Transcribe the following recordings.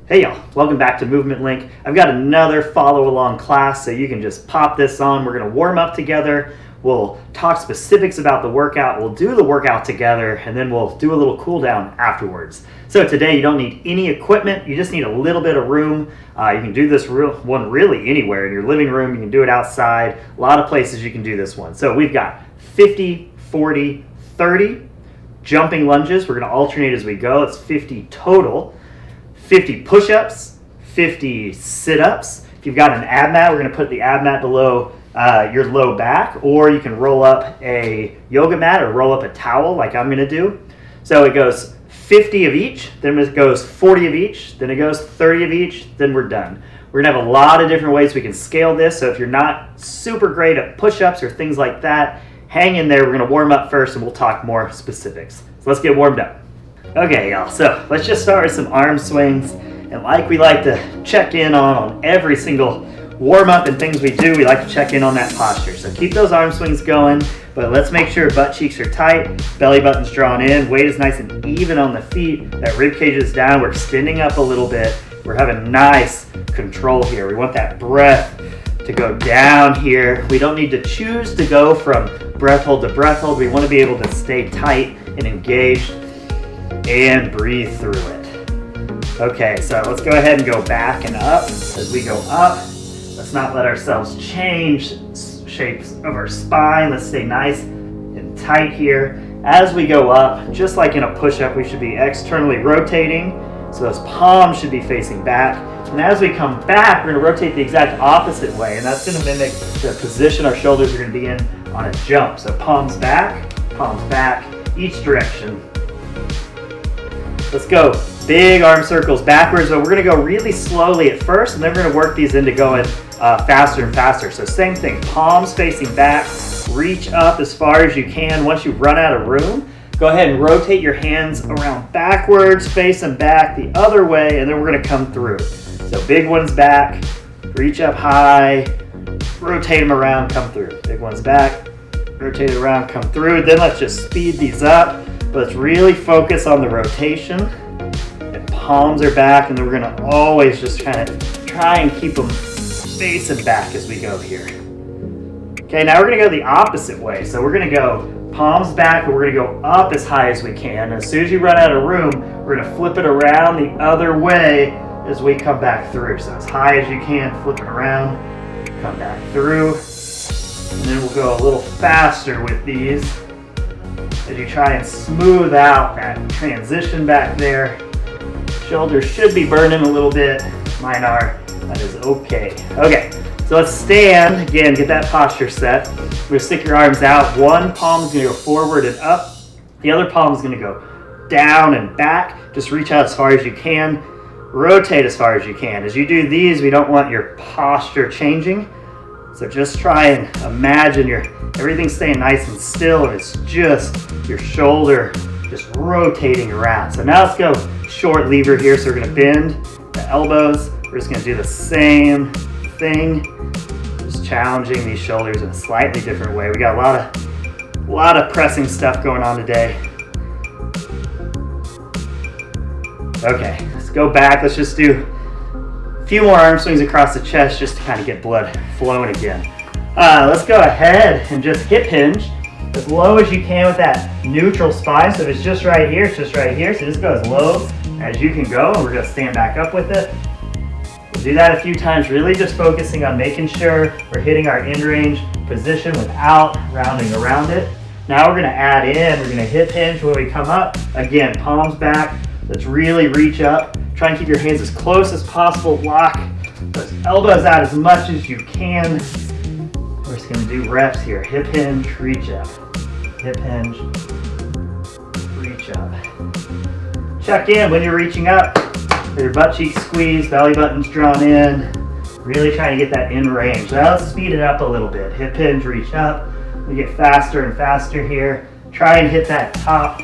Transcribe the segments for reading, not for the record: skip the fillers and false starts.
Hey y'all, welcome back to Movement Link. I've got another follow along class so you can just pop this on. We're gonna warm up together. We'll talk specifics about the workout. We'll do the workout together and then we'll do a little cool down afterwards. So today you don't need any equipment. You just need a little bit of room. You can do this one really anywhere in your living room. You can do it outside. A lot of places you can do this one. So we've got 50, 40, 30 jumping lunges. We're gonna alternate as we go. It's 50 total. 50 push-ups, 50 sit-ups. If you've got an ab mat, we're going to put the ab mat below your low back, or you can roll up a yoga mat or roll up a towel like I'm going to do. So it goes 50 of each, then it goes 40 of each, then it goes 30 of each, then we're done. We're going to have a lot of different ways we can scale this, so if you're not super great at push-ups or things like that, hang in there. We're going to warm up first and we'll talk more specifics. So let's get warmed up. Okay, y'all, so let's just start with some arm swings. And like we like to check in on every single warm-up and things we do, we like to check in on that posture. So keep those arm swings going, but let's make sure butt cheeks are tight, belly button's drawn in, weight is nice and even on the feet, that rib cage is down, we're extending up a little bit. We're having nice control here. We want that breath to go down here. We don't need to choose to go from breath hold to breath hold. We want to be able to stay tight and engaged and breathe through it. Okay, so let's go ahead and go back and up. As we go up, let's not let ourselves change shapes of our spine. Let's stay nice and tight here. As we go up, just like in a push-up, we should be externally rotating. So those palms should be facing back. And as we come back, we're going to rotate the exact opposite way. And that's going to mimic the position our shoulders are going to be in on a jump. So palms back, each direction. Let's go. Big arm circles backwards, but we're going to go really slowly at first, and then we're going to work these into going faster and faster. So same thing, palms facing back, reach up as far as you can. Once you run out of room, go ahead and rotate your hands around backwards, face them back the other way, and then we're going to come through. So big ones back, reach up high, rotate them around, come through. Big ones back, rotate it around, come through. Then let's just speed these up. But let's really focus on the rotation. And palms are back, and then we're gonna always just kind of try and keep them facing back as we go here. Okay, now we're gonna go the opposite way. So we're gonna go palms back, but we're gonna go up as high as we can. As soon as you run out of room, we're gonna flip it around the other way as we come back through. So as high as you can, flip it around, come back through. And then we'll go a little faster with these as you try and smooth out that transition back there. Shoulders should be burning a little bit. Mine are. That is okay. Okay, so let's stand. Again, get that posture set. We're gonna stick your arms out. One palm is gonna go forward and up. The other palm is gonna go down and back. Just reach out as far as you can. Rotate as far as you can. As you do these, we don't want your posture changing. So just try and imagine everything staying nice and still, and it's just your shoulder just rotating around. So now let's go short lever here. So we're gonna bend the elbows. We're just gonna do the same thing, just challenging these shoulders in a slightly different way. We got a lot of pressing stuff going on today. Okay, let's go back. Let's just do a few more arm swings across the chest just to kind of get blood flowing again. Let's go ahead and just hip hinge as low as you can with that neutral spine. So if it's just right here, it's just right here. So just go as low as you can go, and we're gonna stand back up with it. We'll do that a few times, really just focusing on making sure we're hitting our in-range position without rounding around it. Now we're gonna add in, we're gonna hip hinge when we come up. Again, palms back. Let's really reach up. Try and keep your hands as close as possible. Lock those elbows out as much as you can. We're just gonna do reps here. Hip hinge, reach up. Hip hinge, reach up. Check in when you're reaching up. Your butt cheeks squeezed, belly button's drawn in. Really trying to get that in range. Now let's speed it up a little bit. Hip hinge, reach up. We get faster and faster here. Try and hit that top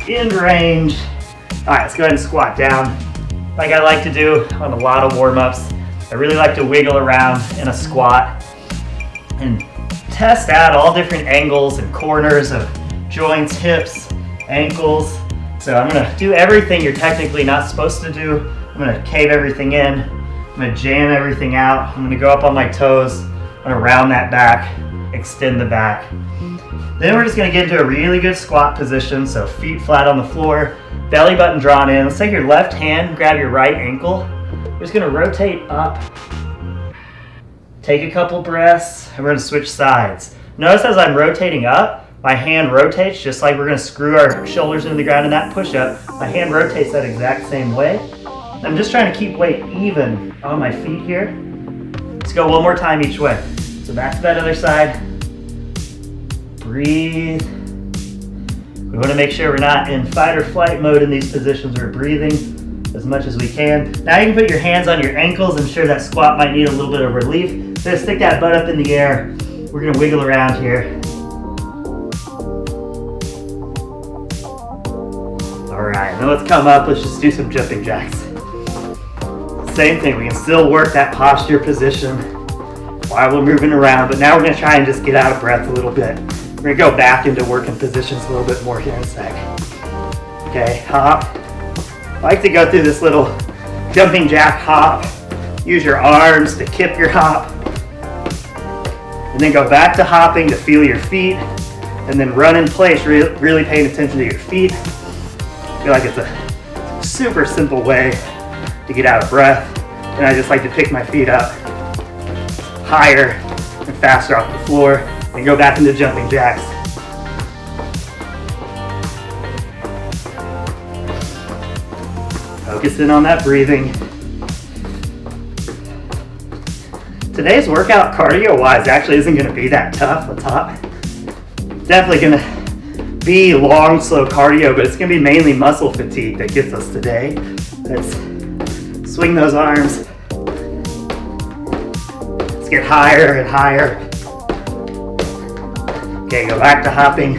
in range. All right, let's go ahead and squat down. Like I like to do on a lot of warm-ups, I really like to wiggle around in a squat and test out all different angles and corners of joints, hips, ankles. So I'm gonna do everything you're technically not supposed to do I'm gonna cave everything in. I'm gonna jam everything out. I'm gonna go up on my toes. I'm gonna round that back, extend the back. Then we're just gonna get into a really good squat position. So feet flat on the floor, belly button drawn in. Let's take your left hand, grab your right ankle. We're just gonna rotate up. Take a couple breaths, and we're gonna switch sides. Notice as I'm rotating up, my hand rotates just like we're gonna screw our shoulders into the ground in that push-up. My hand rotates that exact same way. I'm just trying to keep weight even on my feet here. Let's go one more time each way. So back to that other side. Breathe. We want to make sure we're not in fight or flight mode in these positions. We're breathing as much as we can. Now you can put your hands on your ankles. I'm sure that squat might need a little bit of relief. So stick that butt up in the air. We're going to wiggle around here. All right, now let's come up. Let's just do some jumping jacks. Same thing, we can still work that posture position while we're moving around, but now we're going to try and just get out of breath a little bit. We're going to go back into working positions a little bit more here in a sec. Okay, hop. I like to go through this little jumping jack hop. Use your arms to kip your hop. And then go back to hopping to feel your feet. And then run in place, really paying attention to your feet. I feel like it's a super simple way to get out of breath, and I just like to pick my feet up higher and faster off the floor and go back into jumping jacks. Focus in on that breathing. Today's workout cardio-wise actually isn't going to be that tough on top. Definitely going to be long, slow cardio, but it's going to be mainly muscle fatigue that gets us today. Swing those arms. Let's get higher and higher. Okay, go back to hopping.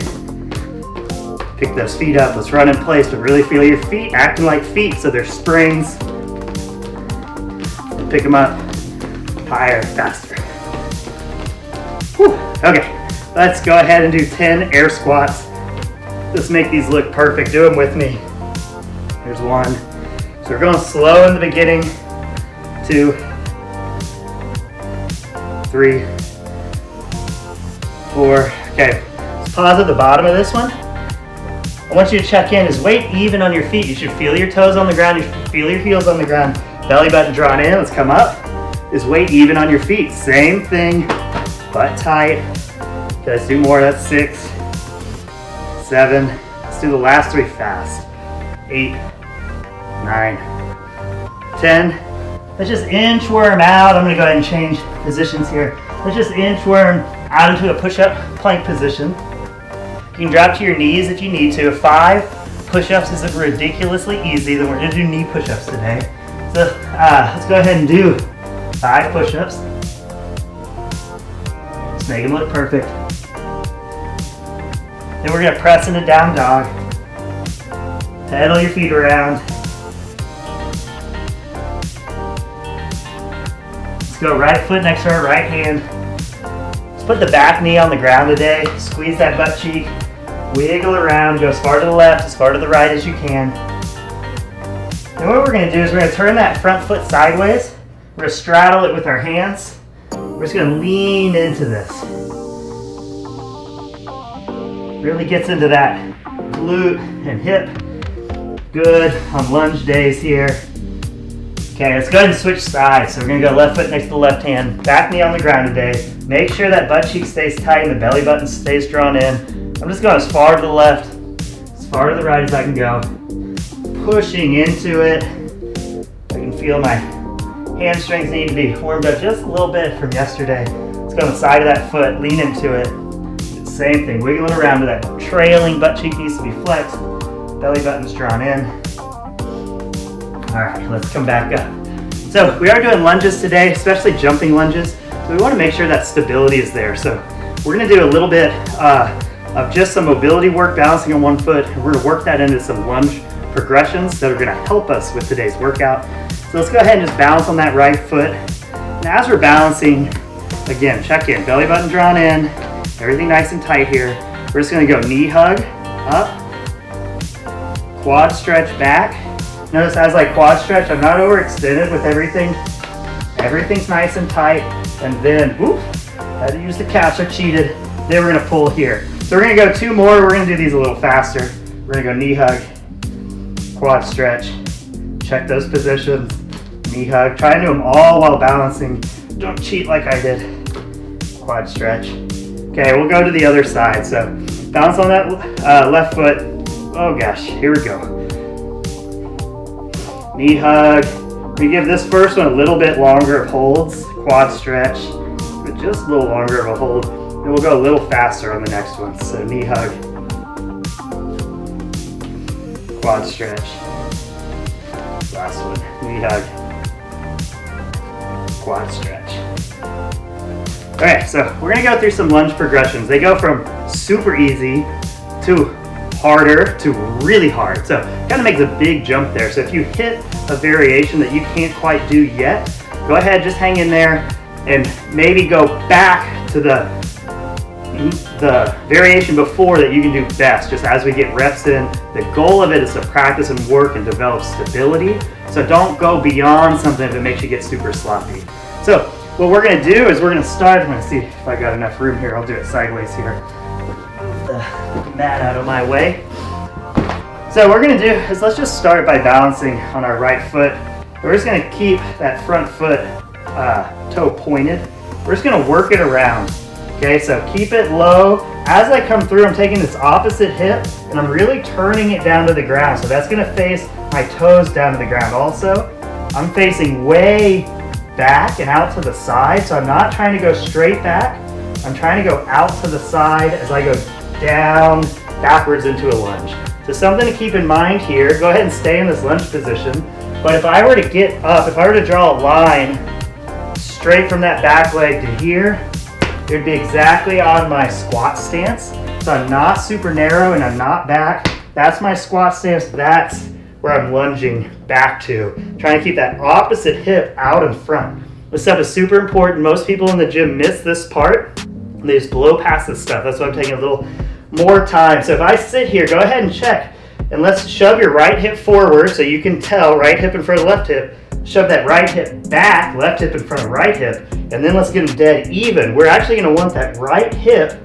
Pick those feet up. Let's run in place, but really feel your feet acting like feet, so they're springs. And pick them up higher, faster. Whew. Okay, let's go ahead and do 10 air squats. Let's make these look perfect. Do them with me. Here's one. So we're going slow in the beginning. 2, 3, 4. Okay, let's pause at the bottom of this one. I want you to check in. Is weight even on your feet? You should feel your toes on the ground. You should feel your heels on the ground. Belly button drawn in. Let's come up. Is weight even on your feet? Same thing. Butt tight. Okay, let's do more. That's 6, 7. Let's do the last 3 fast. 8, 9, 10. Let's just inchworm out. I'm going to go ahead and change positions here. Let's just inchworm out into a push-up plank position. You can drop to your knees if you need to. 5 push-ups isn't ridiculously easy. Then we're going to do knee push-ups today. So let's go ahead and do 5 push-ups. Let's make them look perfect. Then we're going to press into down dog. Pedal your feet around. Let's go right foot next to our right hand. Let's put the back knee on the ground today. Squeeze that butt cheek. Wiggle around. Go as far to the left, as far to the right as you can. And what we're going to do is we're going to turn that front foot sideways. We're going to straddle it with our hands. We're just going to lean into this. Really gets into that glute and hip. Good on lunge days here. Okay, let's go ahead and switch sides. So we're going to go left foot next to the left hand. Back knee on the ground today. Make sure that butt cheek stays tight and the belly button stays drawn in. I'm just going as far to the left, as far to the right as I can go. Pushing into it. I can feel my hamstrings need to be warmed up just a little bit from yesterday. Let's go on the side of that foot, lean into it. Same thing, wiggling around to that trailing butt cheek needs to be flexed. Belly button's drawn in. All right, let's come back up. So we are doing lunges today, especially jumping lunges. So we want to make sure that stability is there. So we're going to do a little bit of just some mobility work, balancing on one foot. And we're going to work that into some lunge progressions that are going to help us with today's workout. So let's go ahead and just balance on that right foot. And as we're balancing, again, check in. Belly button drawn in. Everything nice and tight here. We're just going to go knee hug up, quad stretch back. Notice as I quad stretch, I'm not overextended with everything. Everything's nice and tight. And then, whoop, had to use the couch, I cheated. Then we're gonna pull here. So we're gonna go 2 more. We're gonna do these a little faster. We're gonna go knee hug, quad stretch. Check those positions, knee hug. Try and do them all while balancing. Don't cheat like I did. Quad stretch. Okay, we'll go to the other side. So balance on that left foot. Oh gosh, here we go. Knee hug. We give this first one a little bit longer of holds. Quad stretch, but just a little longer of a hold. And we'll go a little faster on the next one. So knee hug, quad stretch. Last one, knee hug, quad stretch. All right, so we're gonna go through some lunge progressions. They go from super easy to harder to really hard. So kind of makes a big jump there. So if you hit a variation that you can't quite do yet, go ahead, just hang in there and maybe go back to the variation before that you can do best, just as we get reps in. The goal of it is to practice and work and develop stability. So don't go beyond something that makes you get super sloppy. So what we're gonna do is we're gonna start, I'm gonna see if I got enough room here. I'll do it sideways here. Move the mat out of my way. So what we're gonna do is let's just start by balancing on our right foot. We're just gonna keep that front foot toe pointed. We're just gonna work it around. Okay, so keep it low. As I come through, I'm taking this opposite hip and I'm really turning it down to the ground. So that's gonna face my toes down to the ground also. I'm facing way back and out to the side. So I'm not trying to go straight back. I'm trying to go out to the side as I go down, backwards into a lunge. So something to keep in mind here, go ahead and stay in this lunge position. But if I were to get up, if I were to draw a line straight from that back leg to here, it would be exactly on my squat stance. So I'm not super narrow and I'm not back. That's my squat stance. That's where I'm lunging back to. Trying to keep that opposite hip out in front. This stuff is super important. Most people in the gym miss this part. They just blow past this stuff. That's why I'm taking a little more time. So if I sit here, go ahead and check. And let's shove your right hip forward so you can tell, right hip in front of left hip. Shove that right hip back, left hip in front of right hip. And then let's get them dead even. We're actually gonna want that right hip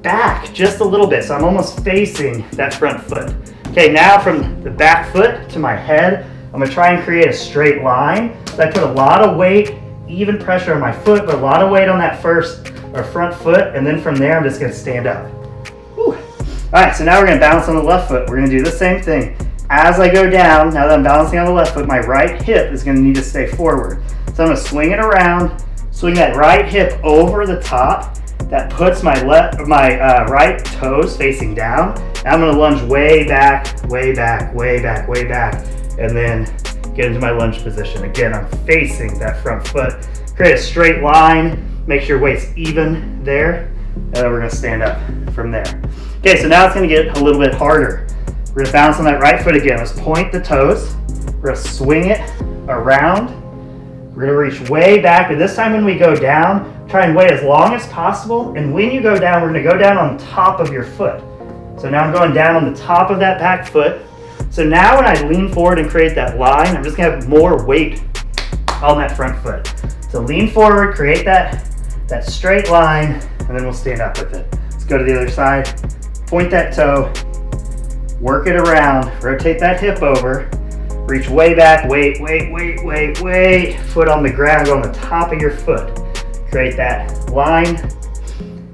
back just a little bit. So I'm almost facing that front foot. Okay, now from the back foot to my head, I'm gonna try and create a straight line. So I put a lot of weight, even pressure on my foot, but a lot of weight on that front foot. And then from there, I'm just gonna stand up. Whew. All right, so now we're gonna balance on the left foot. We're gonna do the same thing. As I go down, now that I'm balancing on the left foot, my right hip is gonna need to stay forward. So I'm gonna swing it around, swing that right hip over the top. That puts my right toes facing down. Now I'm gonna lunge way back, way back, way back, way back, and then get into my lunge position. Again, I'm facing that front foot. Create a straight line, make sure your weight's even there, and then we're gonna stand up from there. Okay, so now it's gonna get a little bit harder. We're gonna bounce on that right foot again. Let's point the toes. We're gonna swing it around. We're gonna reach way back, but this time when we go down, try and wait as long as possible. And when you go down, we're gonna go down on top of your foot. So now I'm going down on the top of that back foot. So now when I lean forward and create that line, I'm just gonna have more weight on that front foot. So lean forward, create that straight line, and then we'll stand up with it. Let's go to the other side. Point that toe, work it around, rotate that hip over, reach way back, wait, foot on the ground, go on the top of your foot. Create that line,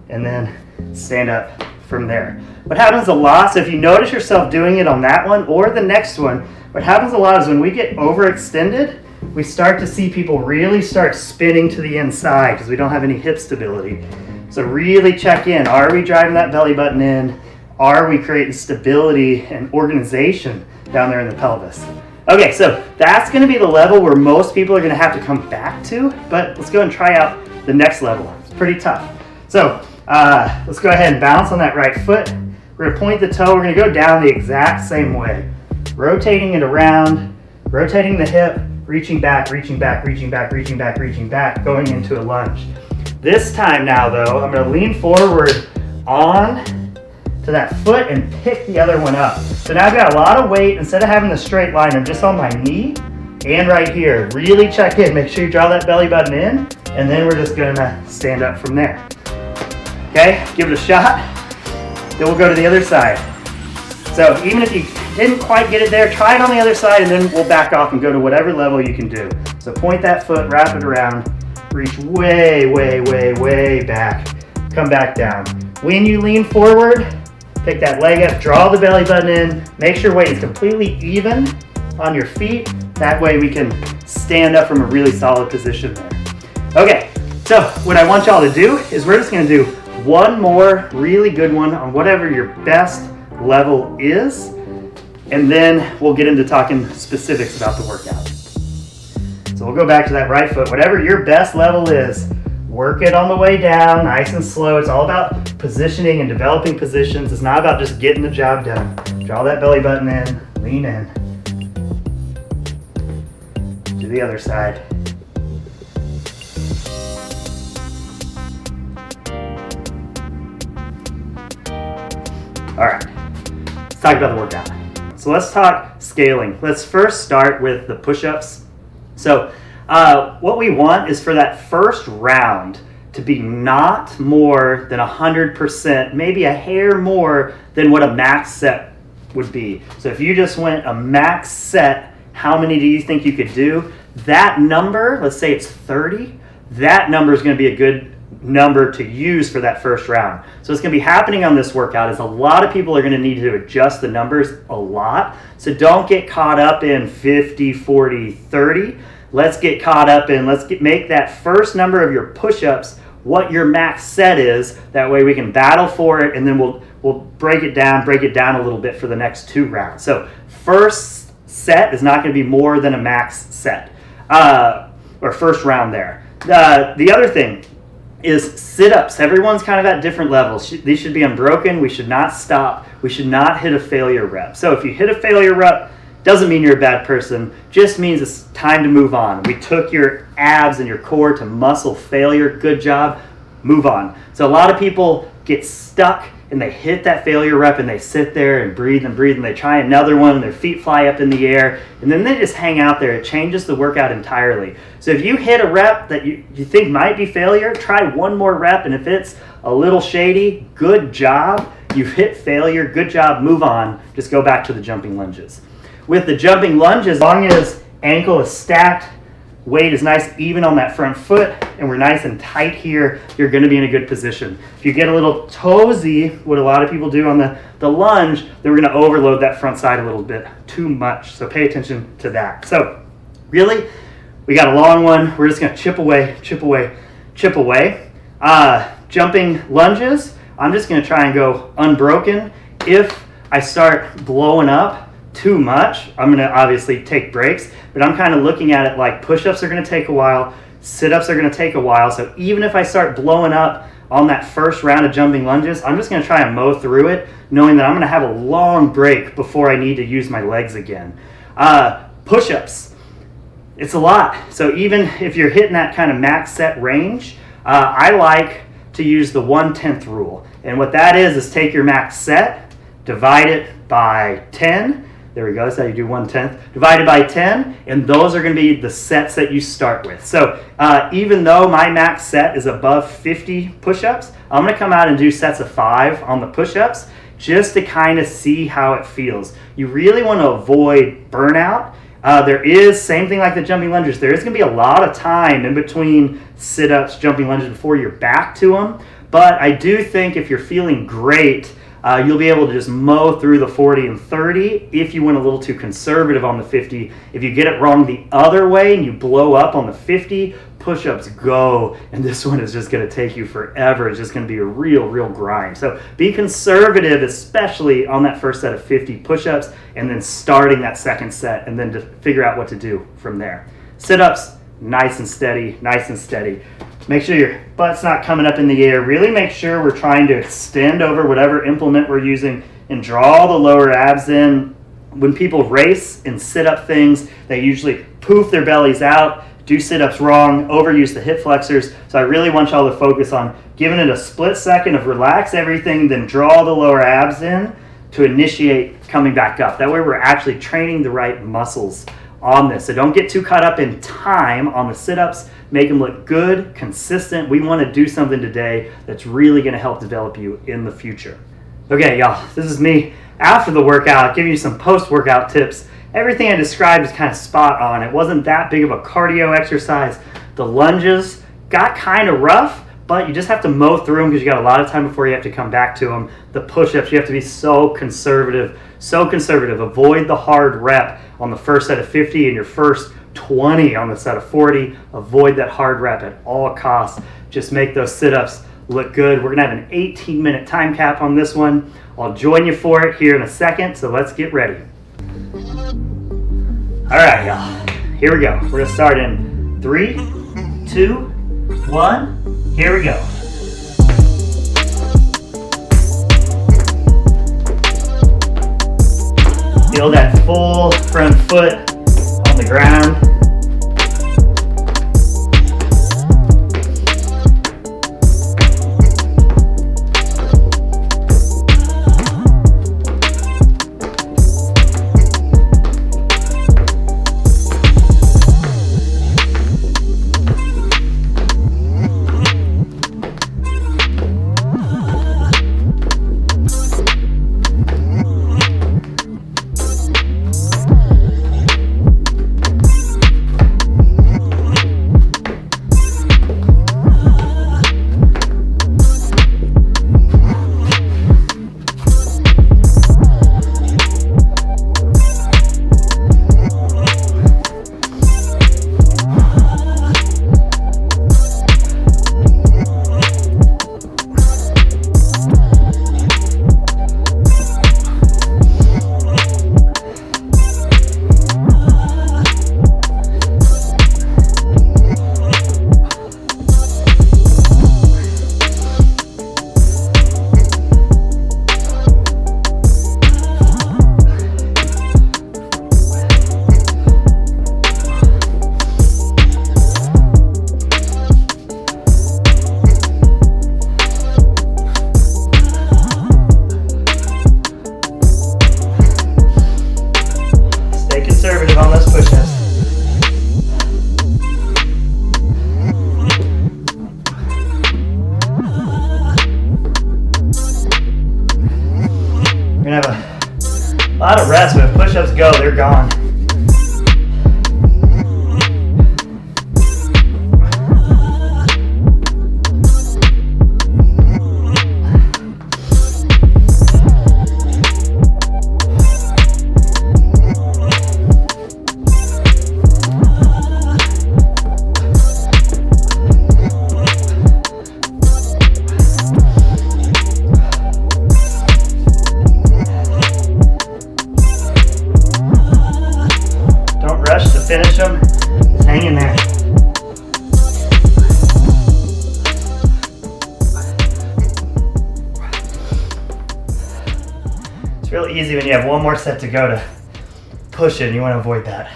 and then stand up from there. What happens a lot, so if you notice yourself doing it on that one or the next one, what happens a lot is when we get overextended, we start to see people really start spinning to the inside because we don't have any hip stability. So really check in. Are we driving that belly button in? Are we creating stability and organization down there in the pelvis? Okay, so that's gonna be the level where most people are gonna have to come back to, but let's go and try out the next level. It's pretty tough. So let's go ahead and bounce on that right foot. We're gonna point the toe, we're gonna go down the exact same way. Rotating it around, rotating the hip, reaching back, reaching back, reaching back, reaching back, reaching back, going into a lunge. This time now though, I'm gonna lean forward on to to that foot and pick the other one up. So now I've got a lot of weight. Instead of having the straight line, I'm just on my knee and right here. Really check in. Make sure you draw that belly button in, and then we're just gonna stand up from there. Okay, give it a shot. Then we'll go to the other side. So even if you didn't quite get it there, try it on the other side, and then we'll back off and go to whatever level you can do. So point that foot, wrap it around, reach way, way, way, way back. Come back down. When you lean forward, pick that leg up, draw the belly button in, make sure weight is completely even on your feet. That way we can stand up from a really solid position there. Okay, so what I want y'all to do is we're just gonna do one more really good one on whatever your best level is, and then we'll get into talking specifics about the workout. So we'll go back to that right foot. Whatever your best level is, work it on the way down, nice and slow. It's all about positioning and developing positions. It's not about just getting the job done. Draw that belly button in, lean in. To the other side. All right, let's talk about the workout. So let's talk scaling. Let's first start with the push-ups. So what we want is for that first round to be not more than 100%, maybe a hair more than what a max set would be. So if you just went a max set, how many do you think you could do? That number, let's say it's 30, that number is going to be a good number to use for that first round. So what's going to be happening on this workout is a lot of people are going to need to adjust the numbers a lot. So don't get caught up in 50, 40, 30. Let's get caught up in, make that first number of your push-ups what your max set is. That way we can battle for it, and then we'll break it down a little bit for the next 2 rounds. So first set is not going to be more than a max set, or first round there. The other thing is sit-ups. Everyone's kind of at different levels. These should be unbroken. We should not stop. We should not hit a failure rep. So if you hit a failure rep, doesn't mean you're a bad person, just means it's time to move on. We took your abs and your core to muscle failure. Good job. Move on. So a lot of people get stuck and they hit that failure rep and they sit there and breathe and they try another one and their feet fly up in the air and then they just hang out there. It changes the workout entirely. So if you hit a rep that you think might be failure, try one more rep, and if it's a little shady, good job. You've hit failure, good job, move on. Just go back to the jumping lunges. With the jumping lunges, as long as ankle is stacked, weight is nice even on that front foot, and we're nice and tight here, you're going to be in a good position. If you get a little toesy, what a lot of people do on the lunge, then we're going to overload that front side a little bit too much. So pay attention to that. So really, we got a long one. We're just going to chip away, chip away, chip away. Jumping lunges, I'm just going to try and go unbroken. If I start blowing up too much, I'm going to obviously take breaks, but I'm kind of looking at it like push-ups are going to take a while, sit-ups are going to take a while. So even if I start blowing up on that first round of jumping lunges, I'm just going to try and mow through it, knowing that I'm going to have a long break before I need to use my legs again. Push-ups, it's a lot. So even if you're hitting that kind of max set range, I like to use the 1/10 rule. And what that is take your max set, divide it by 10. There we go, that's how you do 1/10. Divided by 10, and those are going to be the sets that you start with. So even though my max set is above 50 push-ups, I'm going to come out and do sets of 5 on the push-ups just to kind of see how it feels. You really want to avoid burnout. There is, same thing like the jumping lunges, there is going to be a lot of time in between sit-ups, jumping lunges before you're back to them. But I do think if you're feeling great, you'll be able to just mow through the 40 and 30 if you went a little too conservative on the 50. If you get it wrong the other way and you blow up on the 50, push-ups go, and this one is just going to take you forever. It's just going to be a real grind. So be conservative, especially on that first set of 50 push-ups, and then starting that second set, and then to figure out what to do from there. Sit-ups, nice and steady, nice and steady. Make sure your butt's not coming up in the air. Really make sure we're trying to extend over whatever implement we're using and draw the lower abs in. When people race and sit up things, they usually poof their bellies out. do sit-ups wrong, overuse the hip flexors. So I really want y'all to focus on giving it a split second of relax everything, then draw the lower abs in to initiate coming back up. That way we're actually training the right muscles on this. So don't get too caught up in time on the sit-ups. Make them look good, consistent. We want to do something today that's really going to help develop you in the future. Okay, y'all, this is me after the workout, giving you some post-workout tips. Everything I described is kind of spot on. It wasn't that big of a cardio exercise. The lunges got kind of rough, but you just have to mow through them because you got a lot of time before you have to come back to them. The push-ups, you have to be so conservative. Avoid the hard rep on the first set of 50 and your first 20 on the set of 40. Avoid that hard rep at all costs. Just make those sit-ups look good. We're gonna have an 18-minute time cap on this one. I'll join you for it here in a second, so let's get ready. All right, y'all, here we go. We're gonna start in 3, 2, 1, here we go. Feel that full front foot on the ground. On those push-ups. We're gonna have a lot of rest, but if push-ups go, they're gone. Finish them, just hang in there. It's real easy when you have one more set to go to push it, and you want to avoid that.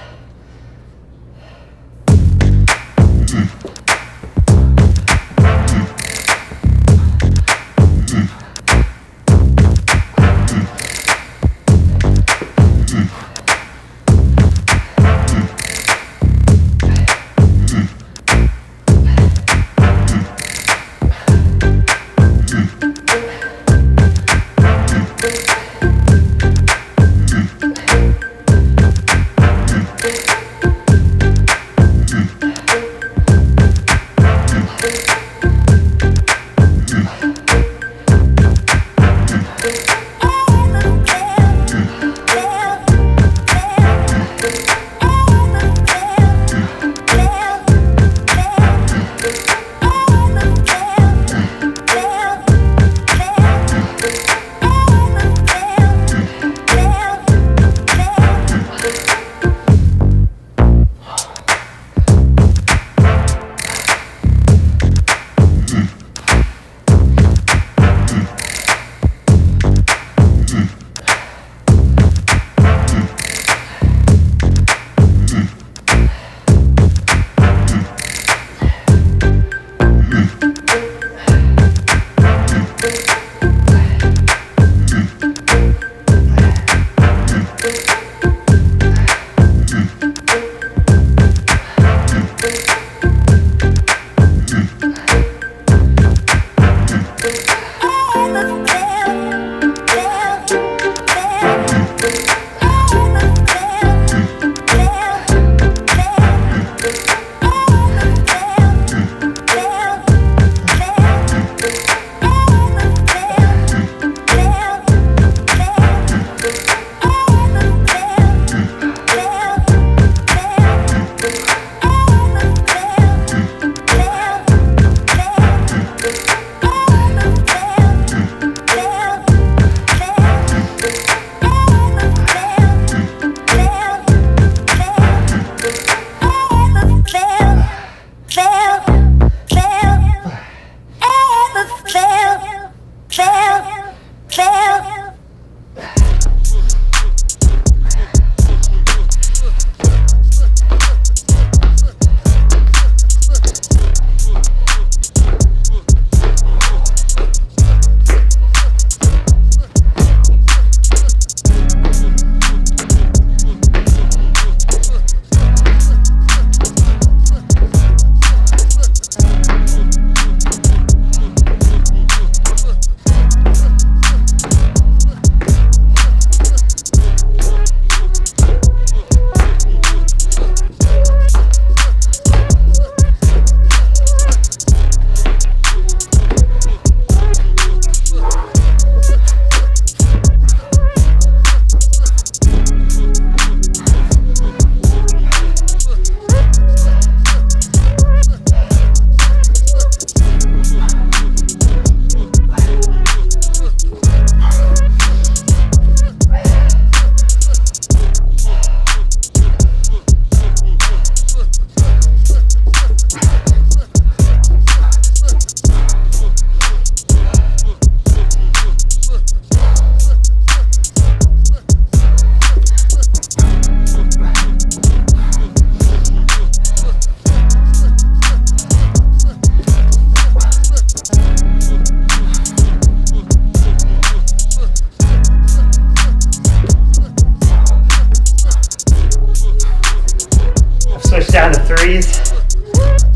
the threes.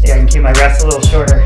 Yeah, I can keep my rests a little shorter.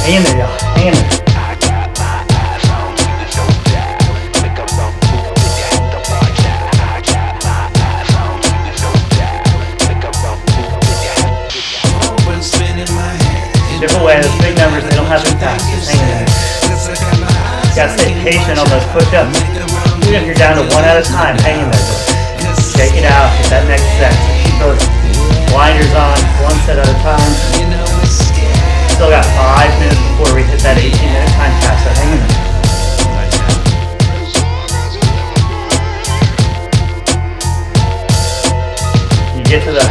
Hang in there, y'all. Hang in there. Chip away, those big numbers, they don't have impact. Just hang in there. You gotta stay patient on those push-ups. Even if you're down to one at a time, hang in there. Just shake it out, get that next set. Keep those blinders on, one set at a time. Still got 5 minutes before we hit that 18-minute time cap, so hang in there. You get to the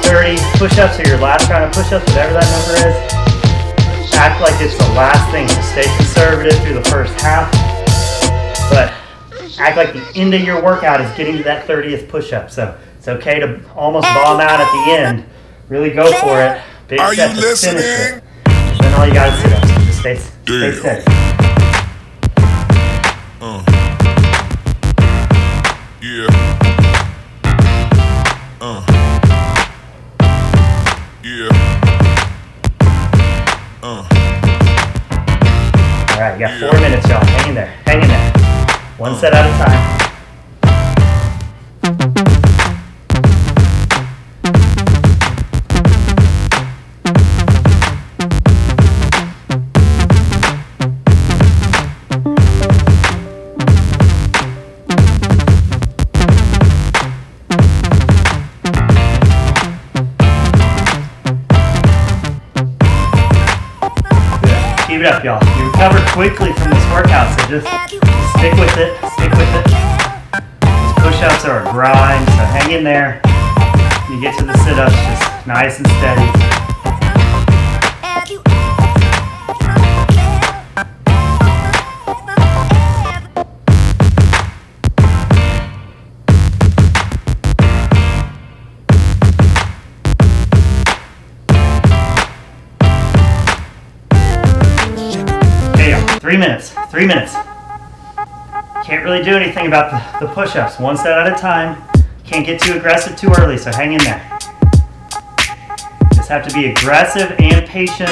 30 push-ups or your last round of push-ups, whatever that number is. Act like it's the last thing. Just stay conservative through the first half, but act like the end of your workout is getting to that 30th push-up. So it's okay to almost bomb out at the end. Really go for it. Big Are set you to finish listening? it. Then all you got is sit-ups. Just stay steady. Yeah. All right, you got 4 minutes, y'all. Hang in there. Hang in there. One set at a time. Keep it up, y'all. You recover quickly from this workout, so just stick with it. Stick with it. These push-ups are a grind, so hang in there. You get to the sit-ups, just nice and steady. Okay, y'all. 3 minutes. 3 minutes. Can't really do anything about the push-ups. One set at a time. Can't get too aggressive too early, so hang in there. Just have to be aggressive and patient.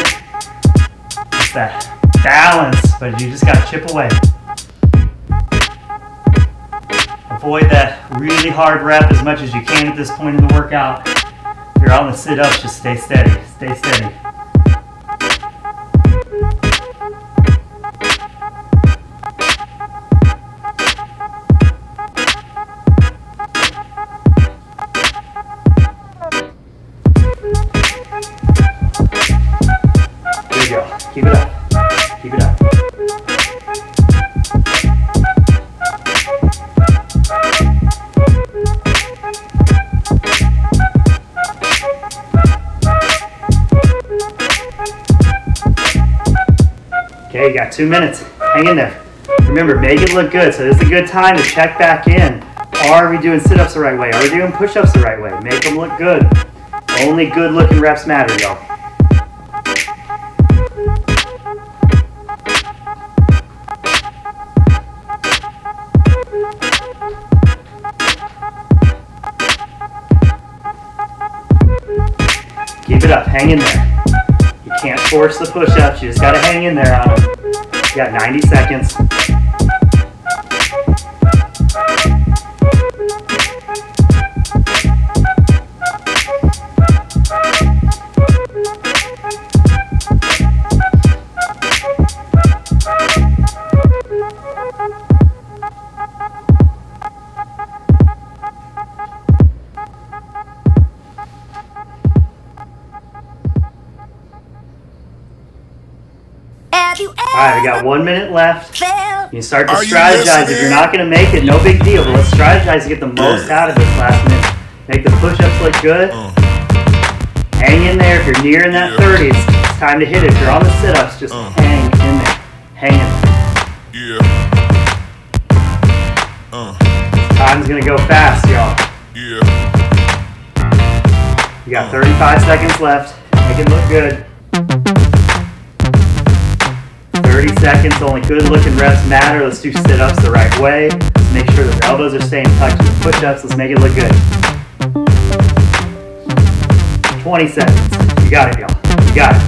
It's that balance, but you just gotta chip away. Avoid that really hard rep as much as you can at this point in the workout. If you're on the sit-ups, just stay steady. Stay steady. Keep it up. Keep it up. Okay, you got 2 minutes. Hang in there. Remember, make it look good. So this is a good time to check back in. Are we doing sit-ups the right way? Are we doing push-ups the right way? Make them look good. Only good looking reps matter, y'all. Keep it up, hang in there. You can't force the push-ups, you just gotta hang in there on them. You got 90 seconds. Alright, we got 1 minute left. You can start to strategize. If you're not going to make it, no big deal. But let's strategize to get the most out of this last minute. Make the push-ups look good. Hang in there. If you're nearing that 30, it's time to hit it. If you're on the sit-ups, just hang in there. Hang in there. Time's going to go fast, y'all. You got 35 seconds left. Make it look good. 30 seconds, only good looking reps matter. Let's do sit-ups the right way. Let's make sure the elbows are staying tucked with push-ups. Let's make it look good. 20 seconds. You got it, y'all. You got it.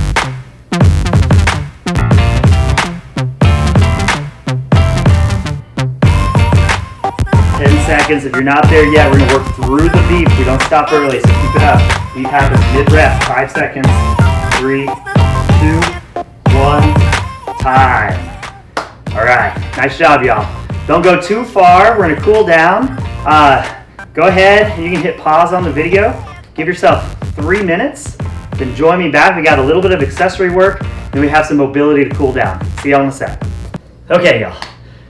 seconds. If you're not there yet, we're gonna work through the beep. We don't stop early, so keep it up. Beep happens mid-rest, 5 seconds. 3, 2, 1, time. All right, nice job, y'all. Don't go too far, we're gonna cool down. Go ahead, and you can hit pause on the video. Give yourself 3 minutes, then join me back. We got a little bit of accessory work, and we have some mobility to cool down. See y'all in a sec. Okay, y'all.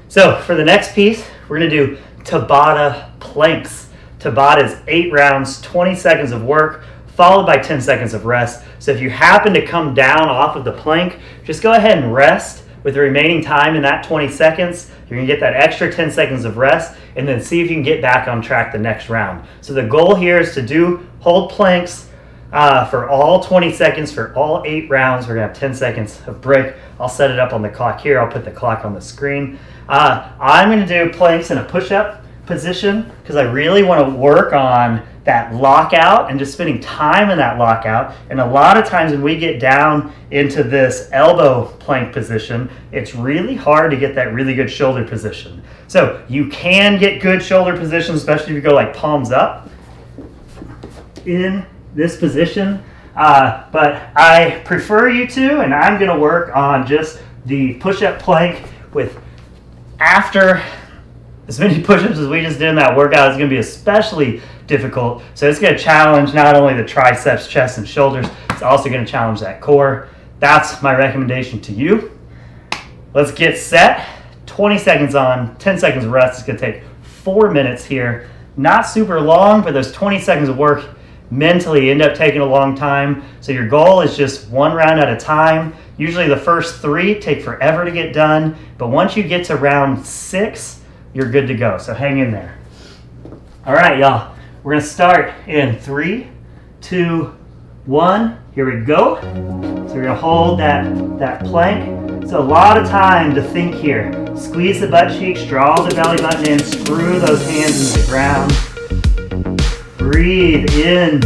So for the next piece, we're gonna do Tabata planks. Tabata is 8 rounds, 20 seconds of work, followed by 10 seconds of rest. So if you happen to come down off of the plank, just go ahead and rest with the remaining time in that 20 seconds. You're gonna get that extra 10 seconds of rest, and then see if you can get back on track the next round. So the goal here is to hold planks for all 20 seconds for all 8 rounds. We're gonna have 10 seconds of break. I'll set it up on the clock here. I'll put the clock on the screen. I'm gonna do planks in a push-up position because I really wanna work on that lockout and just spending time in that lockout. And a lot of times when we get down into this elbow plank position, it's really hard to get that really good shoulder position. So you can get good shoulder position, especially if you go like palms up in this position. But I prefer you to, and I'm gonna work on just the push-up plank with after as many push-ups as we just did in that workout. Is gonna be especially difficult. So it's gonna challenge not only the triceps, chest, and shoulders, it's also gonna challenge that core. That's my recommendation to you. Let's get set. 20 seconds on, 10 seconds of rest. It's gonna take 4 minutes here. Not super long, but those 20 seconds of work mentally end up taking a long time. So your goal is just 1 round at a time. Usually the first 3 take forever to get done, but once you get to round 6, you're good to go. So hang in there. All right, y'all. We're gonna start in 3, 2, 1. Here we go. So we're gonna hold that plank. So a lot of time to think here. Squeeze the butt cheeks, draw the belly button in, screw those hands into the ground. Breathe in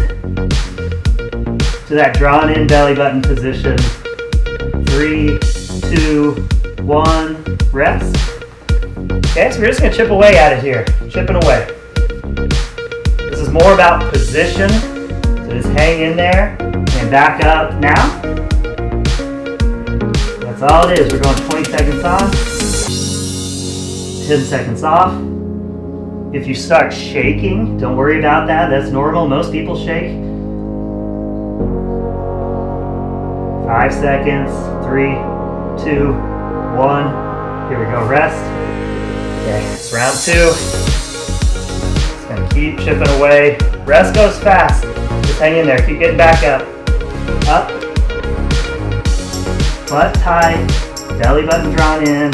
to that drawn in belly button position. 3, 2, 1, rest. Okay, so we're just gonna chip away at it here. Chipping away. This is more about position. So just hang in there and back up now. That's all it is. We're going 20 seconds on, 10 seconds off. If you start shaking, don't worry about that. That's normal. Most people shake. 5 seconds. 3, 2, 1. Here we go. Rest. Okay, it's round 2. Just gonna keep chipping away. Rest goes fast. Just hang in there. Keep getting back up. Up. Butt tight. Belly button drawn in.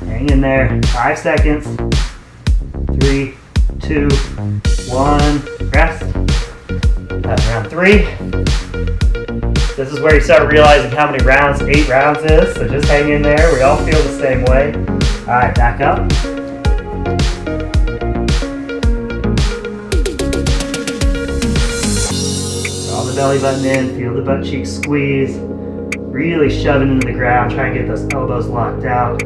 Hang in there. 5 seconds. 3, 2, 1. Rest. That's round 3. This is where you start realizing how many rounds 8 rounds is. So just hang in there. We all feel the same way. All right, back up. Draw the belly button in. Feel the butt cheeks squeeze. Really shove it into the ground. Try and get those elbows locked out.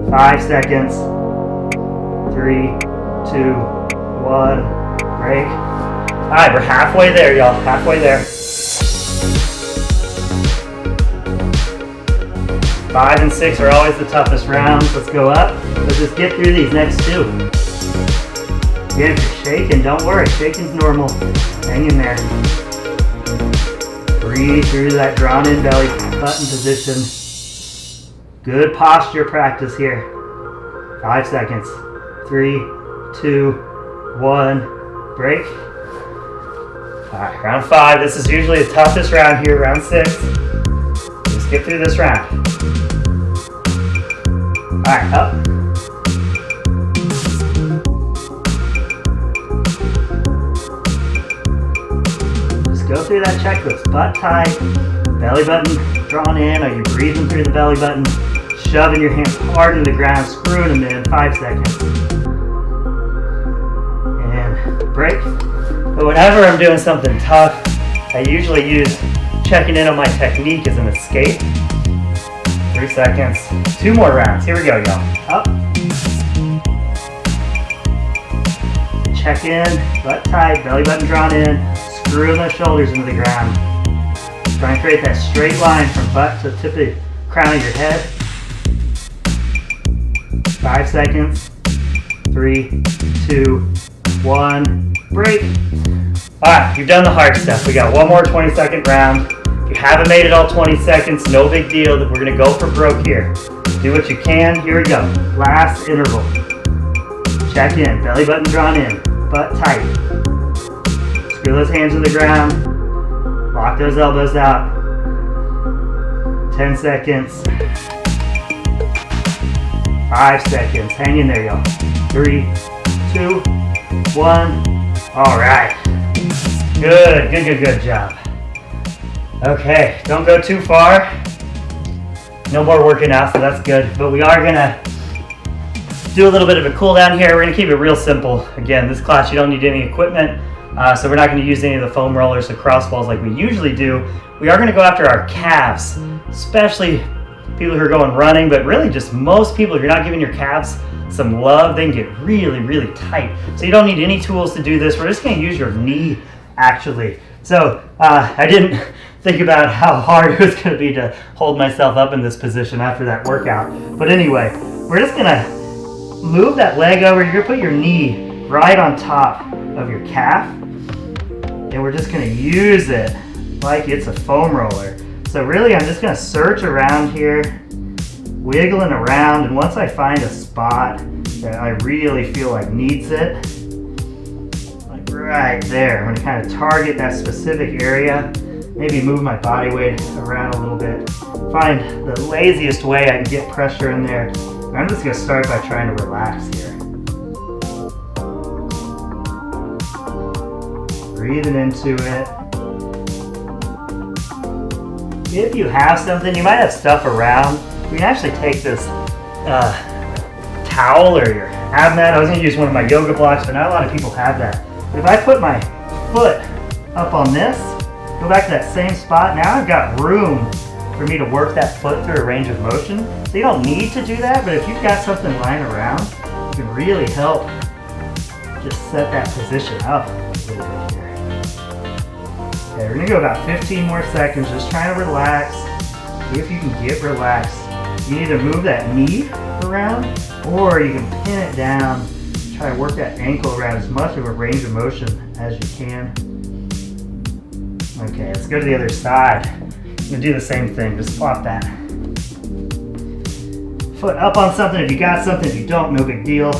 5 seconds. 3, 2, 1. Break. All right, we're halfway there, y'all. Halfway there. 5 and 6 are always the toughest rounds. Let's go up. Let's just get through these next 2. If you're shaking, don't worry. Shaking's normal. Hang in there. Breathe through that drawn in belly button position. Good posture practice here. 5 seconds. 3, 2, 1. Break. All right, round 5. This is usually the toughest round here, round 6. Just get through this round. All right, up. Just go through that checklist. Butt tight, belly button drawn in. Are you breathing through the belly button? Shoving your hands hard into the ground, screwing them in. 5 seconds. And break. But whenever I'm doing something tough, I usually use checking in on my technique as an escape. 3 seconds. 2 more rounds. Here we go, y'all. Up. Check in, butt tight, belly button drawn in, screw those shoulders into the ground. Try and create that straight line from butt to the tip of the crown of your head. 5 seconds. 3, 2, 1, break. All right, you've done the hard stuff. We got one more 20-second round. If you haven't made it all 20 seconds, no big deal. We're gonna go for broke here. Do what you can. Here we go. Last interval. Check in, belly button drawn in, butt tight. Screw those hands to the ground. Lock those elbows out. 10 seconds. 5 seconds. Hang in there, y'all. 3, 2, 1. All right. Good job. Okay, don't go too far. No more working out, so that's good. But we are gonna do a little bit of a cool down here. We're gonna keep it real simple. Again, this class you don't need any equipment, so we're not gonna use any of the foam rollers or cross balls like we usually do. We are gonna go after our calves, especially people who are going running, but really just most people, if you're not giving your calves some love, they can get really tight. So you don't need any tools to do this. We're just gonna use your knee, actually. So I didn't think about how hard it was gonna be to hold myself up in this position after that workout. But anyway, we're just gonna move that leg over. You're gonna put your knee right on top of your calf, and we're just gonna use it like it's a foam roller. So really, I'm just gonna search around here, wiggling around, and once I find a spot that I really feel like needs it, like right there, I'm gonna kind of target that specific area, maybe move my body weight around a little bit, find the laziest way I can get pressure in there. And I'm just gonna start by trying to relax here. Breathing into it. If you have something, you might have stuff around. You can actually take this towel or your ab mat. I was gonna use one of my yoga blocks, but not a lot of people have that. But if I put my foot up on this, go back to that same spot, now I've got room for me to work that foot through a range of motion. So you don't need to do that, but if you've got something lying around, it can really help just set that position up a little bit here. Okay, we're gonna go about 15 more seconds, just trying to relax. See if you can get relaxed. You need to move that knee around, or you can pin it down, try to work that ankle around as much of a range of motion as you can. Okay, let's go to the other side. I'm gonna do the same thing, just flop that foot up on something. If you got something, if you don't, no big deal.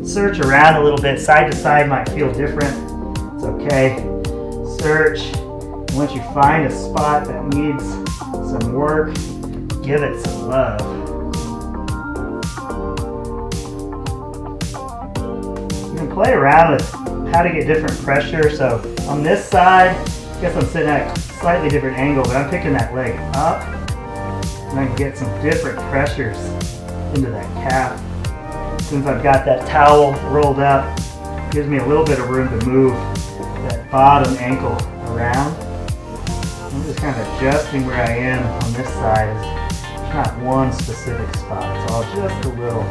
Search around a little bit, side to side might feel different. It's okay. Search. And once you find a spot that needs some work, give it some love. You can play around with how to get different pressure. So on this side, I guess I'm sitting at a slightly different angle, but I'm picking that leg up, and I can get some different pressures into that calf. Since I've got that towel rolled up, it gives me a little bit of room to move that bottom ankle around. I'm just kind of adjusting where I am on this side. It's not one specific spot, it's all just a little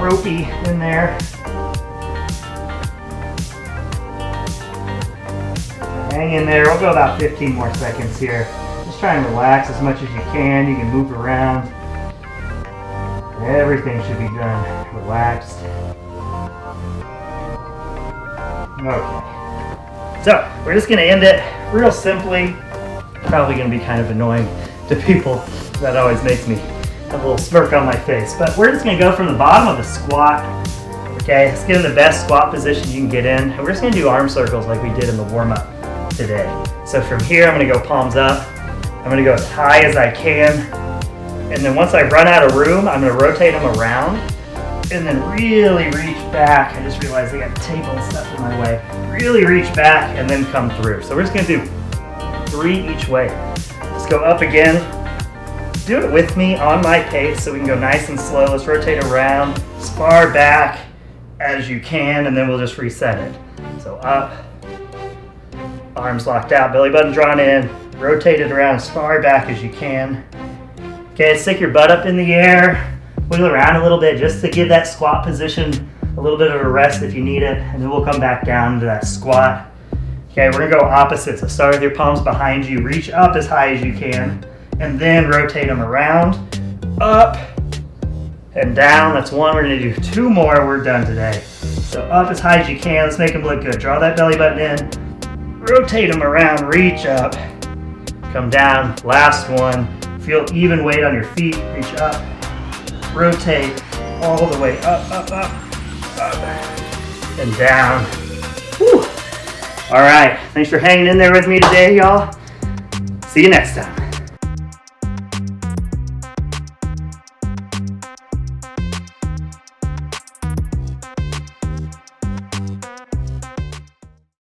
ropey in there. Hang in there. We'll go about 15 more seconds here. Just try and relax as much as you can. You can move around. Everything should be done relaxed. Okay. So we're just going to end it real simply. Probably going to be kind of annoying to people. That always makes me have a little smirk on my face. But we're just going to go from the bottom of the squat. Okay, let's get in the best squat position you can get in. And we're just going to do arm circles like we did in the warm-up today. So from here, I'm going to go palms up. I'm going to go as high as I can. And then once I run out of room, I'm going to rotate them around and then really reach back. I just realized I got a table and stuff in my way. Really reach back and then come through. So we're just going to do 3 each way. Just go up again. Do it with me on my pace so we can go nice and slow. Let's rotate around as far back as you can, and then we'll just reset it. So up Arms locked out, belly button drawn in. Rotate it around as far back as you can. Okay, stick your butt up in the air. Wiggle around a little bit just to give that squat position a little bit of a rest if you need it. And then we'll come back down to that squat. Okay, we're gonna go opposite. So start with your palms behind you. Reach up as high as you can. And then rotate them around, up, and down. That's one. We're gonna do 2 more. We're done today. So up as high as you can. Let's make them look good. Draw that belly button in. Rotate them around. Reach up. Come down. Last one. Feel even weight on your feet. Reach up. Rotate all the way up, up, up, up, and down. Whew. All right. Thanks for hanging in there with me today, y'all. See you next time.